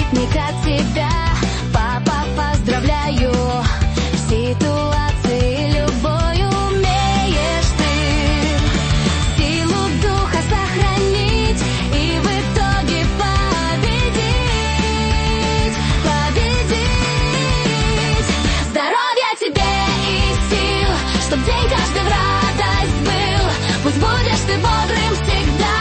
защитник от тебя. Папа, поздравляю, в ситуации любой умеешь ты силу духа сохранить и в итоге победить. Здоровья тебе и сил, чтоб день каждый в радость был. Пусть будешь ты бодрым всегда.